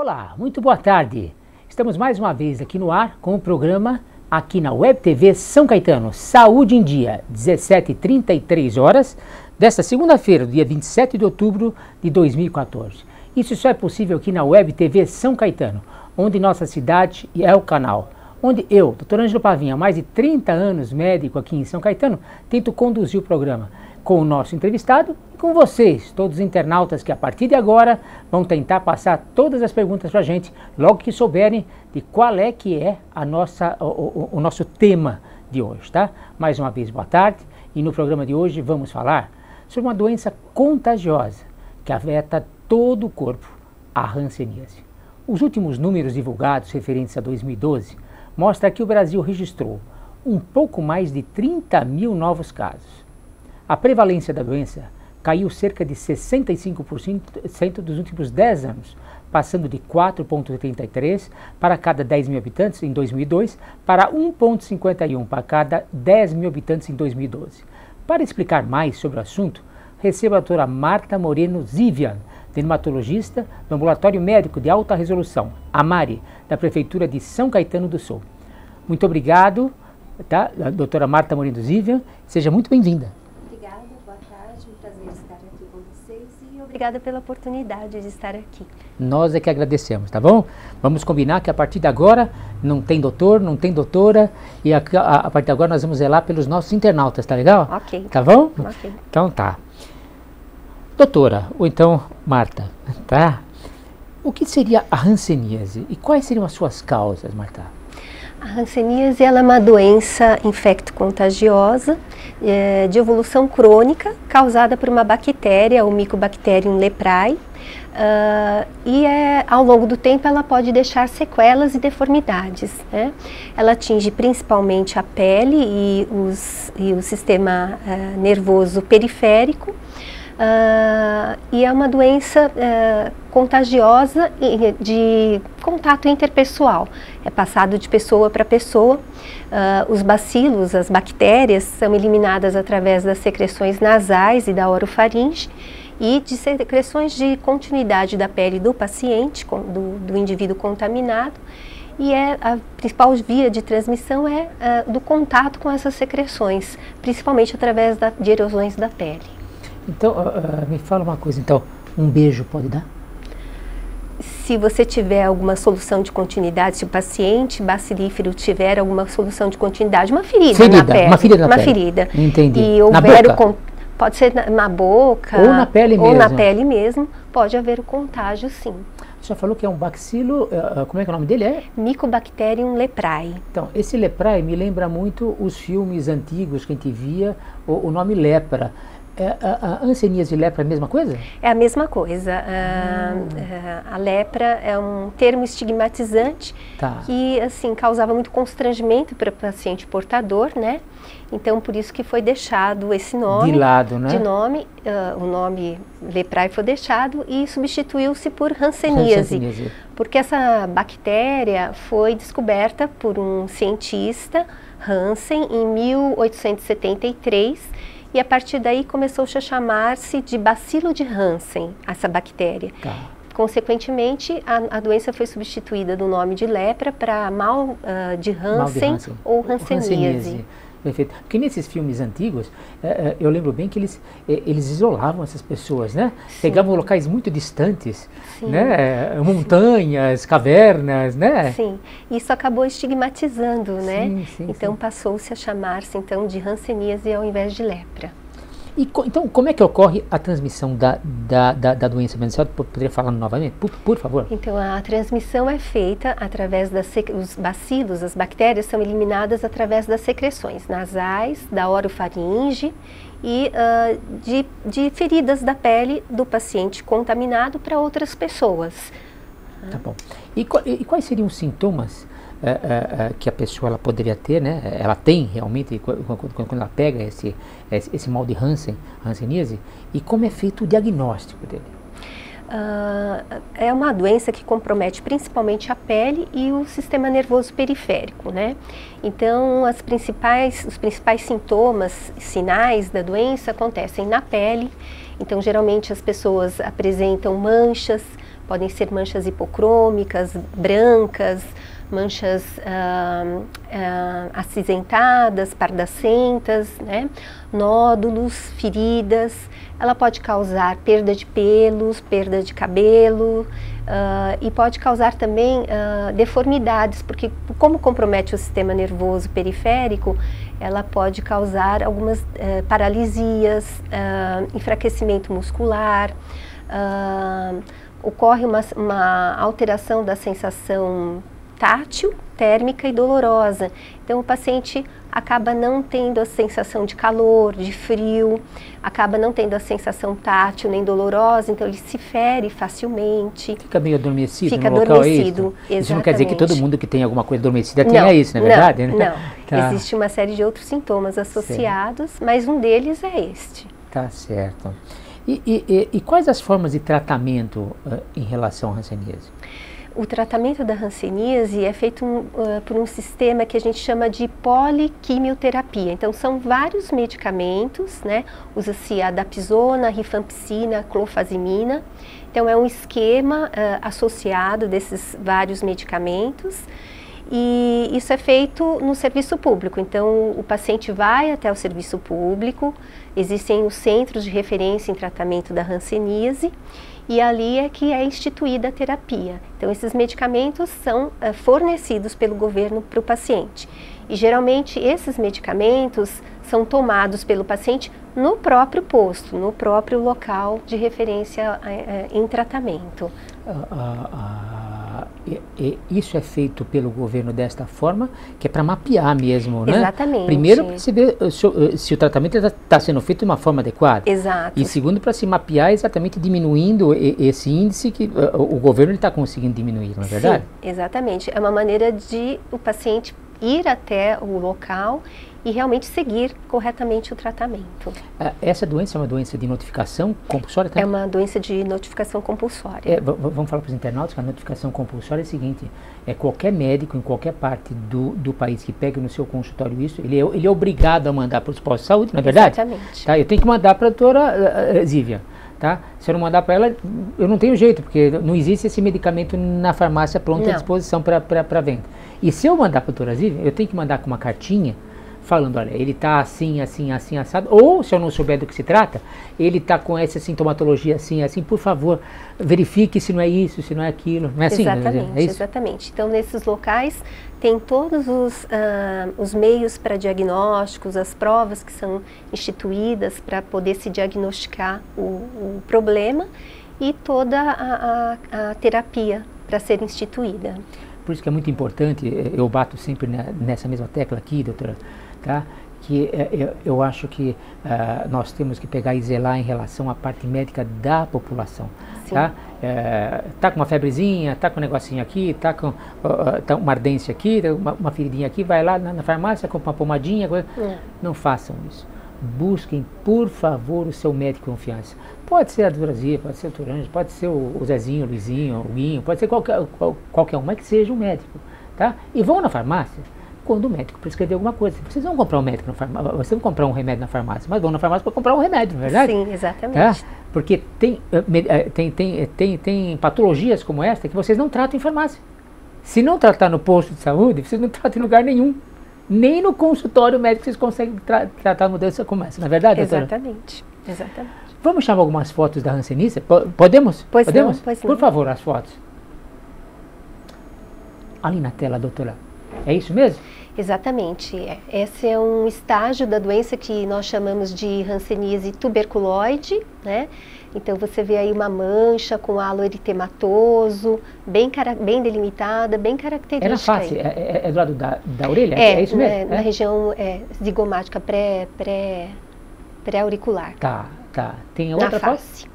Olá, muito boa tarde. Estamos mais uma vez aqui no ar com o programa aqui na Web TV São Caetano, Saúde em Dia, 17h33, desta segunda-feira, dia 27 de outubro de 2014. Isso só é possível aqui na Web TV São Caetano, onde nossa cidade é o canal. Onde eu, Dr. Ângelo Pavinha, há mais de 30 anos médico aqui em São Caetano, tento conduzir o programa com o nosso entrevistado e com vocês, todos os internautas que a partir de agora vão tentar passar todas as perguntas para a gente, logo que souberem de qual é que é o nosso tema de hoje, tá? Mais uma vez, boa tarde, e no programa de hoje vamos falar sobre uma doença contagiosa que afeta todo o corpo, a hanseníase. Os últimos números divulgados referentes a 2012 mostram que o Brasil registrou um pouco mais de 30 mil novos casos. A prevalência da doença caiu cerca de 65% dos últimos 10 anos, passando de 4,33 para cada 10 mil habitantes em 2002 para 1,51 para cada 10 mil habitantes em 2012. Para explicar mais sobre o assunto, recebo a doutora Marta Moreno Zivian, dermatologista do Ambulatório Médico de Alta Resolução, AMARE, da Prefeitura de São Caetano do Sul. Muito obrigado, tá? Doutora Marta Moreno Zivian, seja muito bem-vinda. Obrigada, boa tarde, um prazer estar aqui com vocês e obrigada pela oportunidade de estar aqui. Nós é que agradecemos, tá bom? Vamos combinar que a partir de agora não tem doutor, não tem doutora e a partir de agora nós vamos zelar pelos nossos internautas, tá legal? Ok. Tá bom? Ok. Então tá. Doutora, ou então Marta, tá? O que seria a hanseníase e quais seriam as suas causas, Marta? A hanseníase ela é uma doença infecto-contagiosa de evolução crônica causada por uma bactéria, o Mycobacterium leprae, e ao longo do tempo ela pode deixar sequelas e deformidades, né? Ela atinge principalmente a pele e o sistema nervoso periférico. E é uma doença contagiosa de contato interpessoal, é passado de pessoa para pessoa. Os bacilos, as bactérias, são eliminadas através das secreções nasais e da orofaringe e de secreções de continuidade da pele do paciente, do indivíduo contaminado. E a principal via de transmissão é do contato com essas secreções, principalmente através de erosões da pele. Então, me fala uma coisa, então, um beijo pode dar? Se você tiver alguma solução de continuidade, se o paciente bacilífero tiver alguma solução de continuidade, uma ferida na pele. Uma ferida na pele. Ferida. Entendi. E houver pode ser na boca. Ou na pele mesmo. Ou na pele mesmo, pode haver o contágio, sim. Você já falou que é um bacilo, como é que o nome dele é? Mycobacterium leprae. Então, esse leprae me lembra muito os filmes antigos que a gente via, o nome lepra. A hanseníase e lepra é a mesma coisa? É a mesma coisa. A lepra é um termo estigmatizante que assim, causava muito constrangimento para o paciente portador, né? Então, por isso que foi deixado esse nome. De lado, né? O nome leprae foi deixado e substituiu-se por hanseníase. Porque essa bactéria foi descoberta por um cientista, Hansen, em 1873. E a partir daí começou a chamar-se de bacilo de Hansen, essa bactéria. Consequentemente, a doença foi substituída do nome de lepra para mal de Hansen ou hanseníase. Perfeito. Porque nesses filmes antigos, eu lembro bem que eles isolavam essas pessoas, né? Sim. Pegavam locais muito distantes, né? Montanhas, cavernas, né? Sim, isso acabou estigmatizando, né? Sim, então passou-se a chamar-se então de hanseníase ao invés de lepra. Então, como é que ocorre a transmissão da doença? Você poderia falar novamente, por favor? Então, a transmissão é feita através os bacilos, as bactérias são eliminadas através das secreções nasais, da orofaringe e de feridas da pele do paciente contaminado para outras pessoas. Tá bom. E quais seriam os sintomas que a pessoa ela poderia ter, né? Ela tem realmente quando ela pega esse mal de hanseníase, e como é feito o diagnóstico dele? É uma doença que compromete principalmente a pele e o sistema nervoso periférico, né? Então, os principais sintomas, sinais da doença acontecem na pele. Então, geralmente as pessoas apresentam manchas, podem ser manchas hipocrômicas, brancas, manchas acinzentadas, pardacentas, né? Nódulos, feridas. Ela pode causar perda de pelos, perda de cabelo e pode causar também deformidades, porque como compromete o sistema nervoso periférico, ela pode causar algumas paralisias, enfraquecimento muscular, ocorre uma alteração da sensação tátil, térmica e dolorosa. Então o paciente acaba não tendo a sensação de calor, de frio, acaba não tendo a sensação tátil nem dolorosa, então ele se fere facilmente. Fica meio adormecido no local, adormecido, é isso? Isso não quer dizer que todo mundo que tem alguma coisa adormecida tenha não, isso, não é verdade? Não, Tá. Existe uma série de outros sintomas associados, mas um deles é este. Tá certo. E quais as formas de tratamento em relação à hanseníase? O tratamento da hanseníase é feito por um sistema que a gente chama de poliquimioterapia. Então, são vários medicamentos, né? Usa-se a dapsona, rifampicina, clofazimina. Então, é um esquema associado desses vários medicamentos. E isso é feito no serviço público. Então, o paciente vai até o serviço público, existem os centros de referência em tratamento da hanseníase, e ali é que é instituída a terapia. Então, esses medicamentos são fornecidos pelo governo para o paciente. E, geralmente, esses medicamentos são tomados pelo paciente no próprio posto, no próprio local de referência em tratamento. Isso é feito pelo governo desta forma, que é para mapear mesmo, né? Exatamente. Primeiro, para se ver se o tratamento está sendo feito de uma forma adequada. Exato. E segundo, para se mapear exatamente diminuindo esse índice que o governo está conseguindo diminuir, não é verdade? Sim, exatamente. É uma maneira de o paciente ir até o local e realmente seguir corretamente o tratamento. Essa doença é uma doença de notificação compulsória? Tá? É uma doença de notificação compulsória. Vamos falar para os internautas que a notificação compulsória é a seguinte: qualquer médico em qualquer parte do país que pegue no seu consultório isso, ele é obrigado a mandar para os postos de saúde, não é verdade? Exatamente. Tá? Eu tenho que mandar para a doutora Zívia. Tá? Se eu não mandar para ela, eu não tenho jeito, porque não existe esse medicamento na farmácia pronto à disposição para venda. E se eu mandar para a doutora Zívia, eu tenho que mandar com uma cartinha falando, olha, ele está assim, assim, assim, assado, ou se eu não souber do que se trata, ele está com essa sintomatologia assim, assim, por favor, verifique se não é isso, se não é aquilo, não é assim? Exatamente, é isso? Exatamente. Então, nesses locais, tem todos os meios para diagnósticos, as provas que são instituídas para poder se diagnosticar o problema e toda a terapia para ser instituída. Por isso que é muito importante, eu bato sempre nessa mesma tecla aqui, doutora, tá? Que eu acho que nós temos que pegar e zelar em relação à parte médica da população. Sim. Tá? Tá com uma febrezinha, tá com um negocinho aqui, tá com uma ardência aqui, uma feridinha aqui, vai lá na farmácia, compra uma pomadinha. Não façam isso. Busquem, por favor, o seu médico de confiança. Pode ser a doutora Zívia, pode ser o doutor Ângelo, pode ser o Zezinho, o Luizinho, o Guinho, pode ser qualquer um, mas que seja um médico. Tá? E vão na farmácia quando o médico prescrever alguma coisa. Vocês vão comprar um médico na farmácia, vocês vão comprar um remédio na farmácia, mas vão na farmácia para comprar um remédio, não é verdade? Sim, exatamente. Tá? Porque tem patologias como esta que vocês não tratam em farmácia. Se não tratar no posto de saúde, vocês não tratam em lugar nenhum. Nem no consultório médico vocês conseguem tratar a mudança como essa, não é verdade, doutora? Exatamente, exatamente. Vamos chamar algumas fotos da hanseníase? Podemos? Pois Podemos? não, pois não. Por favor, as fotos. Ali na tela, doutora. É isso mesmo? Exatamente. Esse é um estágio da doença que nós chamamos de hanseníase tuberculoide, né? Então você vê aí uma mancha com halo eritematoso, bem delimitada, bem característica. É na face? É do lado da orelha? É isso mesmo? Na região zigomática pré-auricular. Tá. Tem outra na face?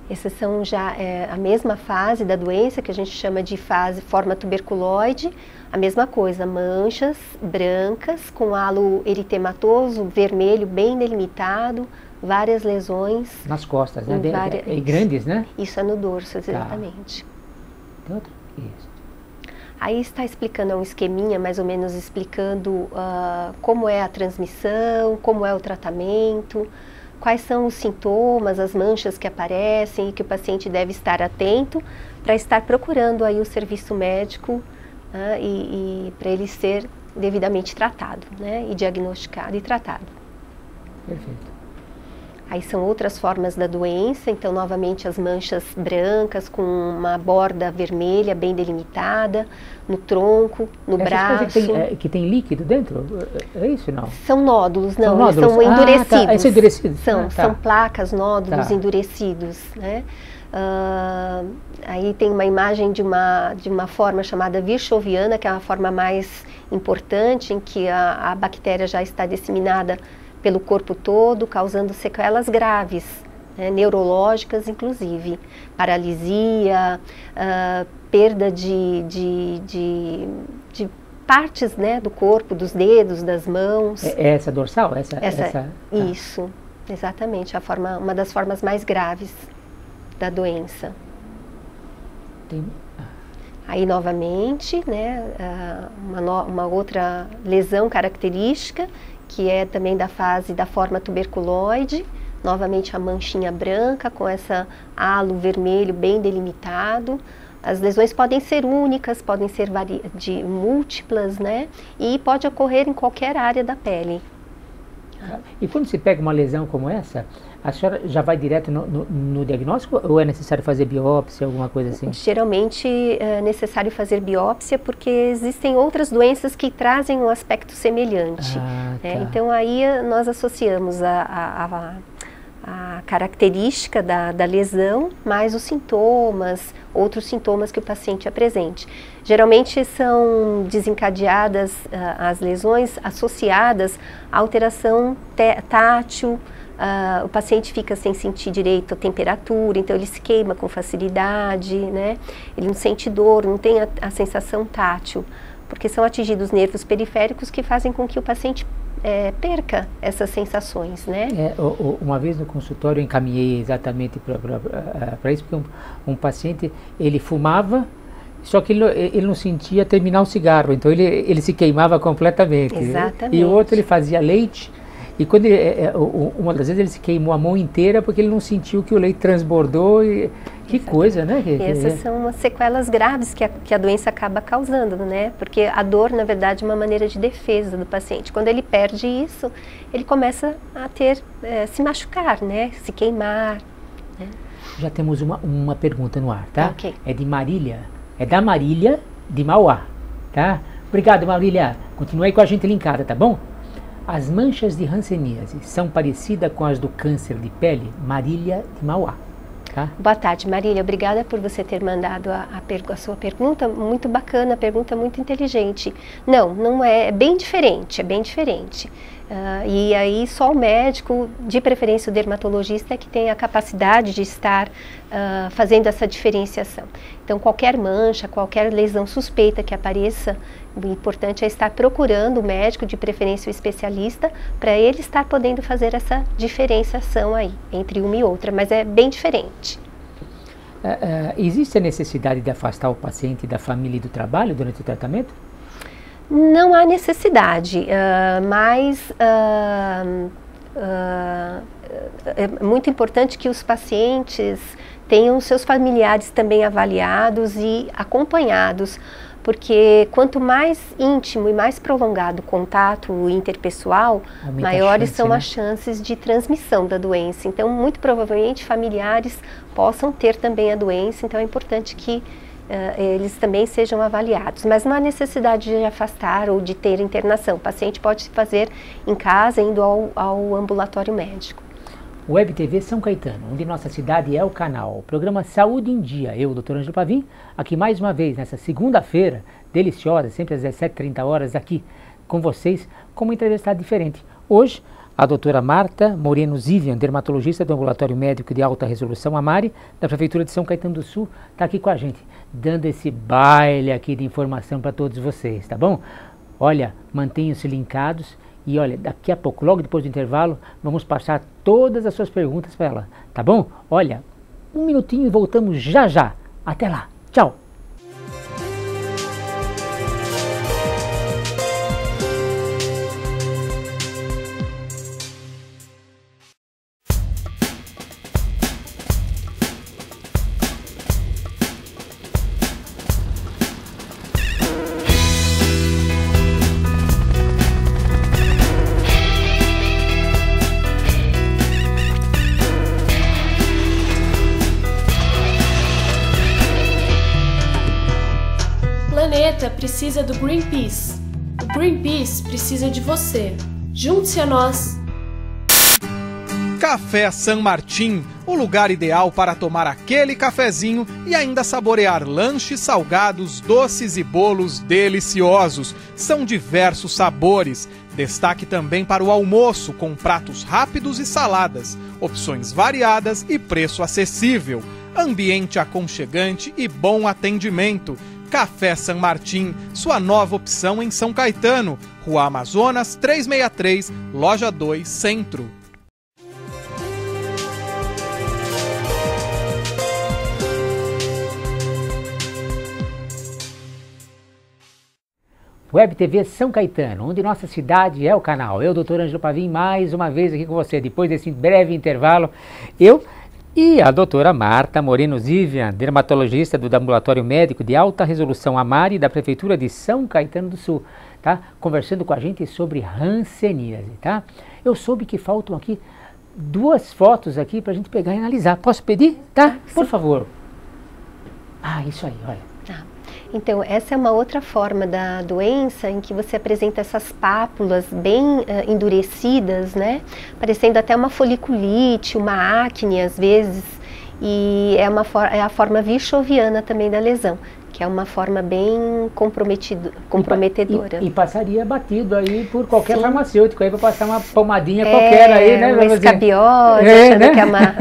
Essas são já a mesma fase da doença, que a gente chama de forma tuberculoide. A mesma coisa, manchas brancas com halo eritematoso, vermelho, bem delimitado, várias lesões. Nas costas, né? E grandes, né? Isso é no dorso, exatamente. Tem outra? Isso. Aí está explicando um esqueminha, mais ou menos explicando como é a transmissão, como é o tratamento. quais são os sintomas, as manchas que aparecem e que o paciente deve estar atento para estar procurando aí o serviço médico e para ele ser devidamente tratado, né, e diagnosticado e tratado. Perfeito. Aí são outras formas da doença, então novamente as manchas brancas com uma borda vermelha bem delimitada, no tronco, no braço. Que tem líquido dentro? É isso, não? São nódulos, não, são nódulos. São endurecidos. Tá. São endurecidos. São placas, nódulos endurecidos, né? Aí tem uma imagem de uma forma chamada virchoviana, que é a forma mais importante, em que a bactéria já está disseminada pelo corpo todo, causando sequelas graves, né, neurológicas inclusive, paralisia, perda de partes, né, do corpo, dos dedos, das mãos. É essa dorsal? Isso, exatamente, uma das formas mais graves da doença. Aí novamente, né, uma outra lesão característica, que é também da forma tuberculoide, novamente a manchinha branca com essa halo vermelho bem delimitado. As lesões podem ser únicas, podem ser múltiplas, né? E pode ocorrer em qualquer área da pele. E quando se pega uma lesão como essa, a senhora já vai direto no diagnóstico ou é necessário fazer biópsia, alguma coisa assim? Geralmente é necessário fazer biópsia porque existem outras doenças que trazem um aspecto semelhante. Então aí nós associamos a característica da lesão, mais os sintomas, outros sintomas que o paciente apresente. Geralmente são desencadeadas as lesões associadas à alteração tátil. O paciente fica sem sentir direito a temperatura, então ele se queima com facilidade, né? Ele não sente dor, não tem a sensação tátil, porque são atingidos nervos periféricos que fazem com que o paciente perca essas sensações, né? Uma vez no consultório eu encaminhei exatamente para isso, porque um paciente, ele fumava, só que ele não sentia terminar o cigarro, então ele se queimava completamente. Exatamente. E o outro, ele fazia leite, e quando uma das vezes ele se queimou a mão inteira porque ele não sentiu que o leite transbordou. Que coisa, né? Essas são as sequelas graves que a doença acaba causando, né? Porque a dor, na verdade, é uma maneira de defesa do paciente. Quando ele perde isso, ele começa a se machucar, né? Se queimar. Né? Já temos uma pergunta no ar, tá? Okay. É de Marília. É da Marília de Mauá, tá? Obrigado, Marília. Continue aí com a gente linkada, tá bom? As manchas de hanseníase são parecidas com as do câncer de pele? Marília de Mauá. Tá? Boa tarde, Marília. Obrigada por você ter mandado a sua pergunta. Muito bacana, pergunta muito inteligente. Não é bem diferente, é bem diferente. E aí só o médico, de preferência o dermatologista, é que tem a capacidade de estar fazendo essa diferenciação. Então qualquer mancha, qualquer lesão suspeita que apareça, o importante é estar procurando o médico, de preferência o especialista, para ele estar podendo fazer essa diferenciação aí, entre uma e outra, mas é bem diferente. Existe a necessidade de afastar o paciente da família e do trabalho durante o tratamento? Não há necessidade, mas é muito importante que os pacientes tenham seus familiares também avaliados e acompanhados, porque quanto mais íntimo e mais prolongado o contato interpessoal, maiores são as chances de transmissão da doença. Então, muito provavelmente, familiares possam ter também a doença, então é importante que eles também sejam avaliados. Mas não há necessidade de afastar ou de ter internação. O paciente pode fazer em casa, indo ao ambulatório médico. Web TV São Caetano, onde nossa cidade é o canal. O programa Saúde em Dia. Eu, Dr. Ângelo Pavim, aqui mais uma vez, nessa segunda-feira, deliciosa, sempre às 17h30, aqui com vocês, com uma entrevistada diferente. Hoje, a doutora Marta Moreno Zivian, dermatologista do Ambulatório Médico de Alta Resolução, Amari, da Prefeitura de São Caetano do Sul, está aqui com a gente, dando esse baile aqui de informação para todos vocês, tá bom? Olha, mantenham-se linkados. E olha, daqui a pouco, logo depois do intervalo, vamos passar todas as suas perguntas para ela, tá bom? Olha, um minutinho e voltamos já já. Até lá, tchau! planeta precisa do Greenpeace. O Greenpeace precisa de você. Junte-se a nós. Café San Martín, o lugar ideal para tomar aquele cafezinho e ainda saborear lanches salgados, doces e bolos deliciosos. São diversos sabores. Destaque também para o almoço, com pratos rápidos e saladas, opções variadas e preço acessível. Ambiente aconchegante e bom atendimento. Café San Martín, sua nova opção em São Caetano, Rua Amazonas 363, Loja 2, Centro. Web TV São Caetano, onde nossa cidade é o canal. Eu, Dr. Ângelo Pavim, mais uma vez aqui com você. Depois desse breve intervalo, eu e a doutora Marta Moreno Zivian, dermatologista do Ambulatório Médico de Alta Resolução Amari, da Prefeitura de São Caetano do Sul, tá? Conversando com a gente sobre hanseníase, tá? Eu soube que faltam aqui 2 fotos aqui para a gente pegar e analisar. Posso pedir? Tá? Por favor. Ah, isso aí, olha. Então, essa é uma outra forma da doença em que você apresenta essas pápulas bem endurecidas, né? Parecendo até uma foliculite, uma acne às vezes, e é a forma vichoviana também da lesão, que é uma forma bem comprometedora. E passaria batido aí por qualquer farmacêutico aí para passar uma pomadinha qualquer aí, né? Uma escabiose, achando né? que é uma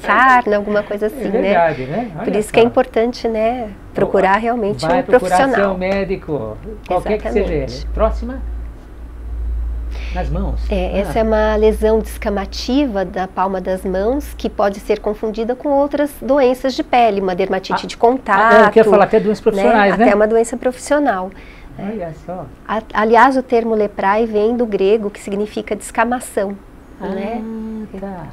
sarna, alguma coisa assim, verdade, né? Olha por isso só. que é importante, né, procurar realmente um profissional. Seu médico, qualquer que seja ele. Próxima. Nas mãos. Essa é uma lesão descamativa da palma das mãos que pode ser confundida com outras doenças de pele, uma dermatite de contato. Eu queria falar até doenças profissionais, né? Até uma doença profissional. Olha só. Aliás, o termo leprai vem do grego, que significa descamação. Né? Tá.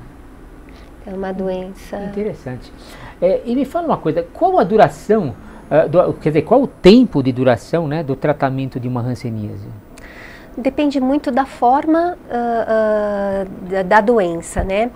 É uma doença... Interessante. E me fala uma coisa, qual a duração, quer dizer, qual o tempo de duração, né, do tratamento de uma hanseníase? Depende muito da forma da doença, né?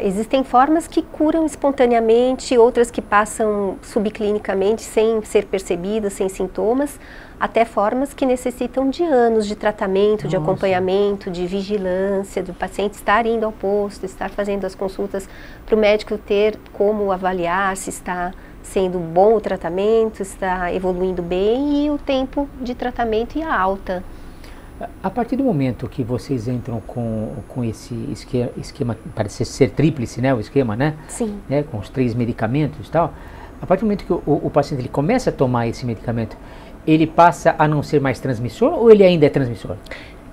Existem formas que curam espontaneamente, outras que passam subclinicamente sem ser percebidas, sem sintomas, até formas que necessitam de anos de tratamento, de acompanhamento, de vigilância, do paciente estar indo ao posto, estar fazendo as consultas para o médico ter como avaliar se está sendo bom o tratamento, está evoluindo bem e o tempo de tratamento e a alta. A partir do momento que vocês entram com esse esquema, parece ser tríplice, né, o esquema, né? Sim. Né, com os 3 medicamentos e tal, a partir do momento que o paciente ele começa a tomar esse medicamento, ele passa a não ser mais transmissor ou ele ainda é transmissor?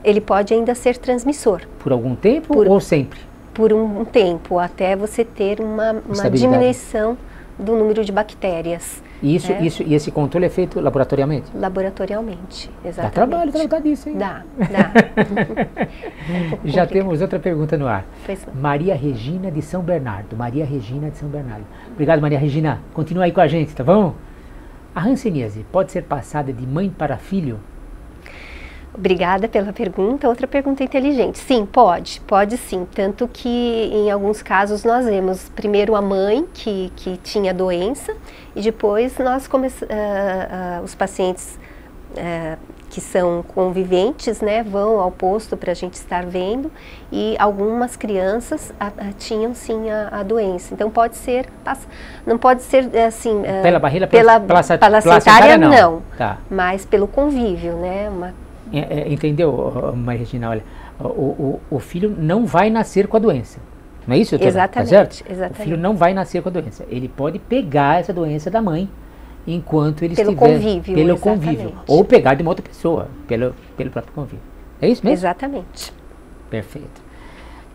Ele pode ainda ser transmissor. Por algum tempo ou sempre? Por um tempo, até você ter uma diminuição do número de bactérias. E esse controle é feito laboratoriamente? Laboratorialmente, exatamente. Dá trabalho tratar disso, hein? Dá. Já temos outra pergunta no ar. Pois não. Maria Regina de São Bernardo. Maria Regina de São Bernardo. Obrigado, Maria Regina. Continua aí com a gente, tá bom? A hanseníase pode ser passada de mãe para filho? Obrigada pela pergunta. Outra pergunta inteligente. Sim, pode sim. Tanto que em alguns casos nós vemos primeiro a mãe que tinha doença e depois nós os pacientes que são conviventes, né, vão ao posto para a gente estar vendo e algumas crianças tinham sim a doença. Então pode ser, não pode ser assim... pela barreira placentária não, tá. Mas pelo convívio, né? Entendeu, Maria Regina? Olha, o filho não vai nascer com a doença. Não é isso, doutora? Exatamente, tá certo? Exatamente. O filho não vai nascer com a doença. Ele pode pegar essa doença da mãe enquanto ele pelo estiver... Convívio, pelo exatamente. convívio. Ou pegar de uma outra pessoa, pelo próprio convívio. É isso mesmo? Exatamente. Perfeito.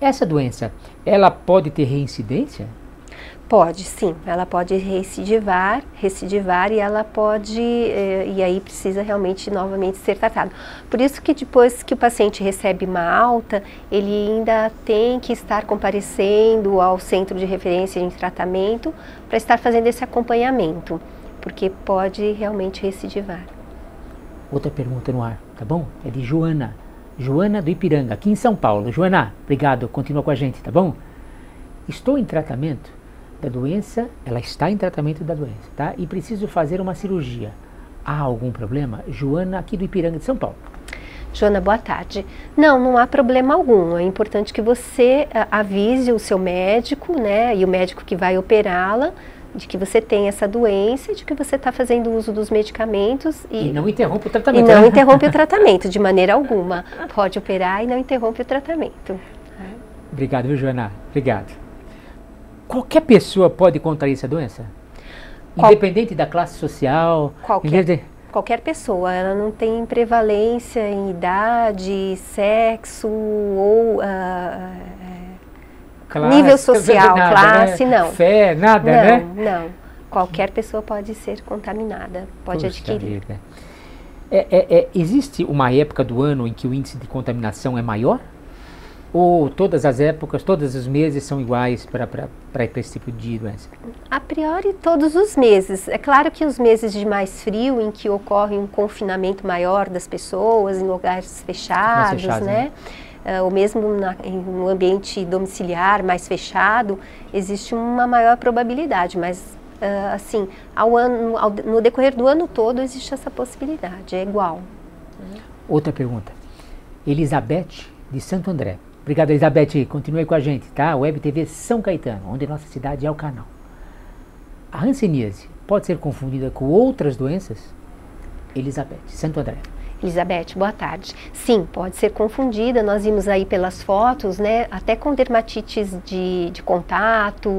Essa doença, ela pode ter reincidência? Pode, sim. Ela pode recidivar e ela pode, e aí precisa realmente novamente ser tratado. Por isso que depois que o paciente recebe uma alta, ele ainda tem que estar comparecendo ao centro de referência de tratamento para estar fazendo esse acompanhamento, porque pode realmente recidivar. Outra pergunta no ar, tá bom? É de Joana. Joana do Ipiranga, aqui em São Paulo. Joana, obrigado, continua com a gente, tá bom? Estou em tratamento da doença, ela está em tratamento da doença, tá? E preciso fazer uma cirurgia. Há algum problema? Joana, aqui do Ipiranga de São Paulo. Joana, boa tarde. Não, não há problema algum. É importante que você avise o seu médico, né, e o médico que vai operá-la, de que você tem essa doença e de que você está fazendo uso dos medicamentos. E não interrompe o tratamento. E não interrompe o tratamento, de maneira alguma. Pode operar e não interrompe o tratamento. Obrigado, viu, Joana? Obrigado. Qualquer pessoa pode contrair essa doença? Independente da classe social? Qualquer pessoa, ela não tem prevalência em idade, sexo ou classe, nível social, nada, classe, né? não. Fé, nada, não, né? Não, qualquer pessoa pode ser contaminada, pode adquirir. Existe uma época do ano em que o índice de contaminação é maior? Ou todas as épocas, todos os meses são iguais para esse tipo de doença? A priori, todos os meses. É claro que os meses de mais frio, em que ocorre um confinamento maior das pessoas, em lugares fechados, né? Ou mesmo em um ambiente domiciliar mais fechado, existe uma maior probabilidade, mas assim, no decorrer do ano todo existe essa possibilidade, é igual. Outra pergunta. Elizabeth, de Santo André. Obrigado, Elizabeth. Continue com a gente, tá? Web TV São Caetano, onde nossa cidade é o canal. A hanseníase pode ser confundida com outras doenças? Elizabeth, Santo André. Elizabeth, boa tarde. Sim, pode ser confundida. Nós vimos aí pelas fotos, né? Até com dermatites de contato,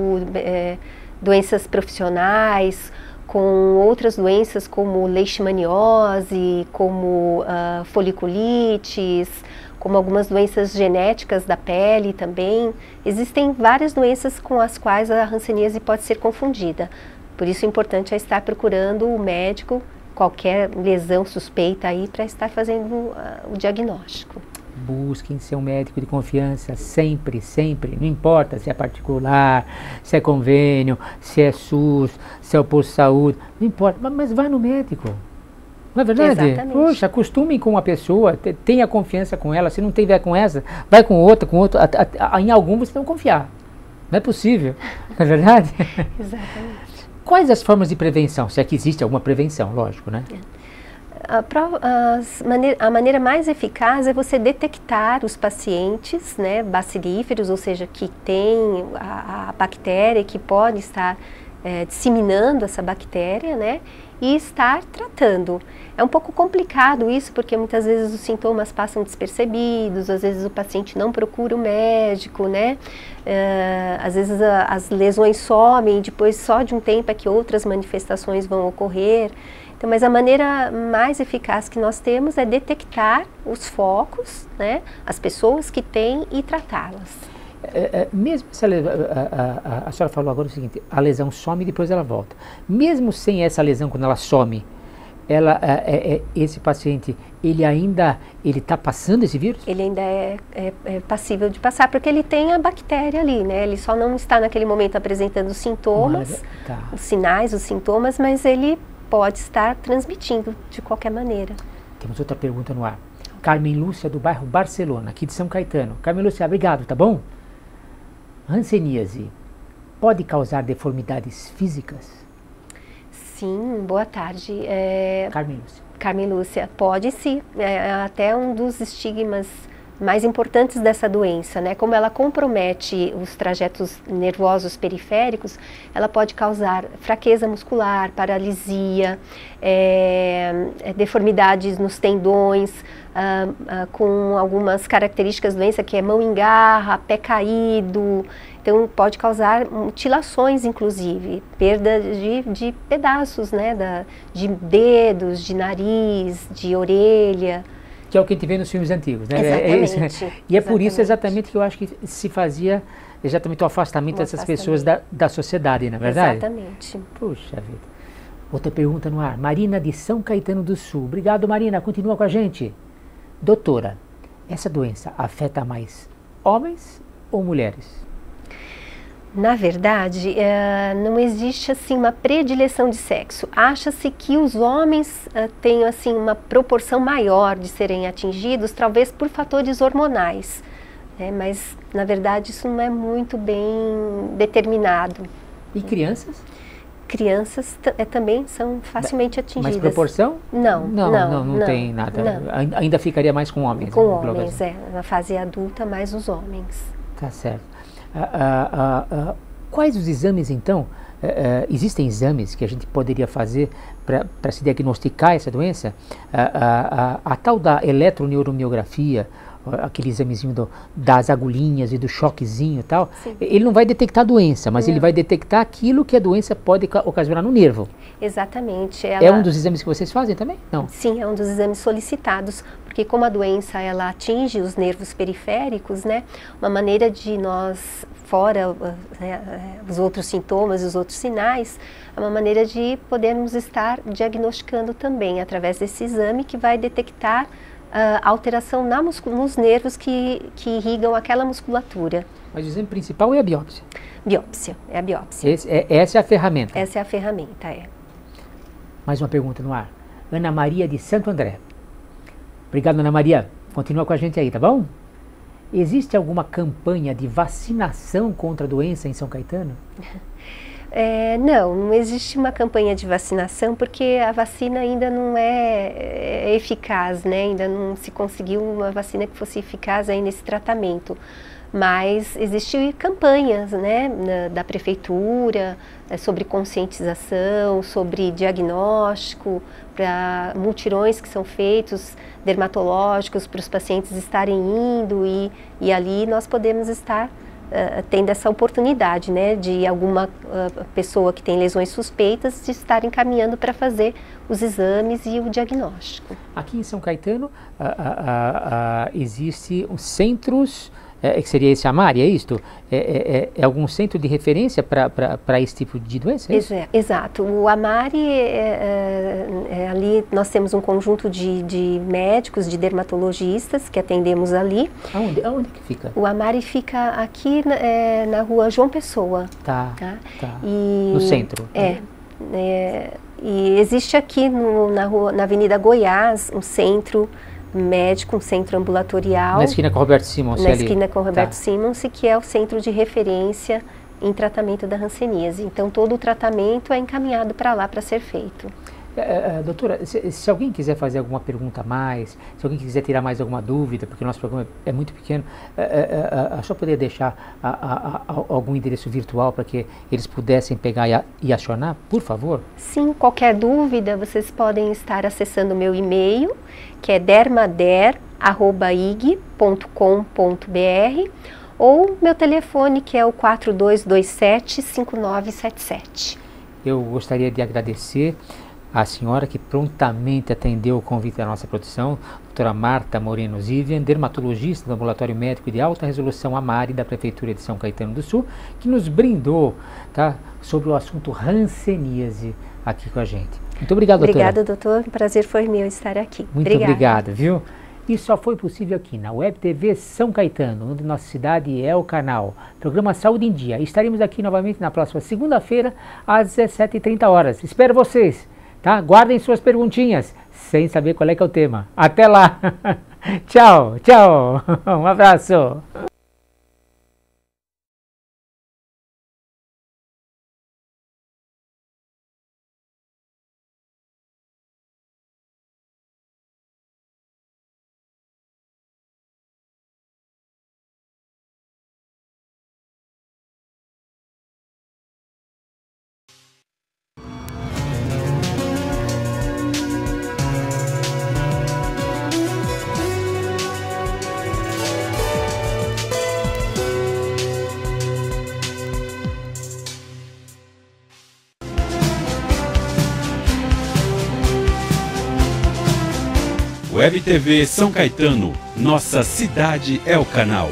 doenças profissionais, com outras doenças como leishmaniose, como foliculites, como algumas doenças genéticas da pele também. Existem várias doenças com as quais a hanseníase pode ser confundida. Por isso é importante estar procurando o médico, qualquer lesão suspeita aí, para estar fazendo o diagnóstico. Busquem seu médico de confiança, sempre, sempre, não importa se é particular, se é convênio, se é SUS, se é o posto de saúde, não importa, mas vá no médico. Não é verdade? Exatamente. Poxa, acostumem com uma pessoa, tenha confiança com ela, se não tiver com essa, vai com outra, em algum você não confiar. Não é possível, não é verdade? Exatamente. Quais as formas de prevenção? Se é que existe alguma prevenção, lógico, né? A maneira mais eficaz é você detectar os pacientes, né, bacilíferos, ou seja, que tem a bactéria, que pode estar disseminando essa bactéria, né, e estar tratando. É um pouco complicado isso, porque muitas vezes os sintomas passam despercebidos, às vezes o paciente não procura o médico, né, às vezes as lesões somem e depois só de um tempo é que outras manifestações vão ocorrer. Então, mas a maneira mais eficaz que nós temos é detectar os focos, né, as pessoas que têm e tratá-las. Mesmo se a senhora falou agora o seguinte, a lesão some e depois ela volta. Mesmo sem essa lesão, quando ela some, esse paciente, ele está passando esse vírus? Ele ainda é passível de passar, porque ele tem a bactéria ali, né? Ele só não está naquele momento apresentando os sintomas, os sinais, os sintomas, mas ele pode estar transmitindo de qualquer maneira. Temos outra pergunta no ar. Carmen Lúcia, do bairro Barcelona, aqui de São Caetano. Carmen Lúcia, obrigado, tá bom? Hanseníase pode causar deformidades físicas? Sim, boa tarde. Carmen Lúcia. Carmen Lúcia, pode sim. É até um dos estigmas mais importantes dessa doença, né? Como ela compromete os trajetos nervosos periféricos, ela pode causar fraqueza muscular, paralisia, deformidades nos tendões, com algumas características da doença, que é mão em garra, pé caído. Então pode causar mutilações, inclusive, perda de pedaços, né? De dedos, de nariz, de orelha. Que é o que a gente vê nos filmes antigos, né? Exatamente. E é por isso exatamente que eu acho que se fazia exatamente o afastamento dessas pessoas da sociedade, não é verdade? Exatamente. Puxa vida. Outra pergunta no ar. Marina, de São Caetano do Sul. Obrigado, Marina. Continua com a gente. Doutora, essa doença afeta mais homens ou mulheres? Na verdade, não existe assim uma predileção de sexo. Acha-se que os homens têm assim uma proporção maior de serem atingidos, talvez por fatores hormonais, né? Mas na verdade isso não é muito bem determinado. E crianças? crianças também são facilmente atingidas. Mas proporção? Não tem nada. Não. Ainda ficaria mais com homens. Com homens, na fase adulta, mais os homens. Tá certo. Quais os exames, então? Existem exames que a gente poderia fazer para se diagnosticar essa doença? A tal da eletroneuromiografia, aquele examezinho das agulhinhas e do choquezinho e tal, sim, ele não vai detectar a doença, mas ele vai detectar aquilo que a doença pode ocasionar no nervo. Exatamente. É um dos exames que vocês fazem também? Não. Sim, é um dos exames solicitados, porque como a doença ela atinge os nervos periféricos, né, uma maneira de nós, fora os outros sintomas e os outros sinais, é uma maneira de podermos estar diagnosticando também, através desse exame que vai detectar alteração nos nervos que irrigam aquela musculatura. Mas o exame principal é a biópsia? Biópsia, é a biópsia. Essa é a ferramenta? Essa é a ferramenta, Mais uma pergunta no ar. Ana Maria de Santo André. Obrigado, Ana Maria. Continua com a gente aí, tá bom? Existe alguma campanha de vacinação contra a doença em São Caetano? Não existe uma campanha de vacinação porque a vacina ainda não é eficaz, né? Ainda não se conseguiu uma vacina que fosse eficaz aí nesse tratamento. Mas existem campanhas, né, da prefeitura sobre conscientização, sobre diagnóstico, para mutirões que são feitos dermatológicos para os pacientes estarem indo e ali nós podemos estar tendo essa oportunidade, né, de alguma pessoa que tem lesões suspeitas de estar encaminhando para fazer os exames e o diagnóstico. Aqui em São Caetano existe os centros, que seria esse AMARI, é isto? É algum centro de referência para esse tipo de doença? É exato. O AMARI, ali nós temos um conjunto de médicos, de dermatologistas que atendemos ali. Aonde que fica? O AMARI fica aqui na rua João Pessoa. Tá. No centro? E existe aqui na Avenida Goiás um centro médico, um centro ambulatorial. Na esquina com o Roberto Simons. Na esquina com o Roberto Simons, que é o centro de referência em tratamento da hanseníase. Então, todo o tratamento é encaminhado para lá para ser feito. Doutora, se alguém quiser fazer alguma pergunta a mais, se alguém quiser tirar mais alguma dúvida, porque o nosso programa é muito pequeno, só poder deixar algum endereço virtual para que eles pudessem pegar e acionar, por favor? Sim, qualquer dúvida, vocês podem estar acessando o meu e-mail, que é dermader@ig.com.br, ou meu telefone, que é o 4227-5977. Eu gostaria de agradecer a senhora que prontamente atendeu o convite da nossa produção, doutora Marta Moreno Zivian, dermatologista do Ambulatório Médico de Alta Resolução AMARI da Prefeitura de São Caetano do Sul, que nos brindou sobre o assunto hanseníase aqui com a gente. Muito obrigado, doutora. Obrigada, doutor. O prazer foi meu estar aqui. Muito obrigado, viu? Isso só foi possível aqui na Web TV São Caetano, onde nossa cidade é o canal. Programa Saúde em Dia. Estaremos aqui novamente na próxima segunda-feira, às 17h30. Espero vocês. Guardem suas perguntinhas, sem saber qual é que é o tema. Até lá! Tchau! Um abraço! Web TV São Caetano, nossa cidade é o canal.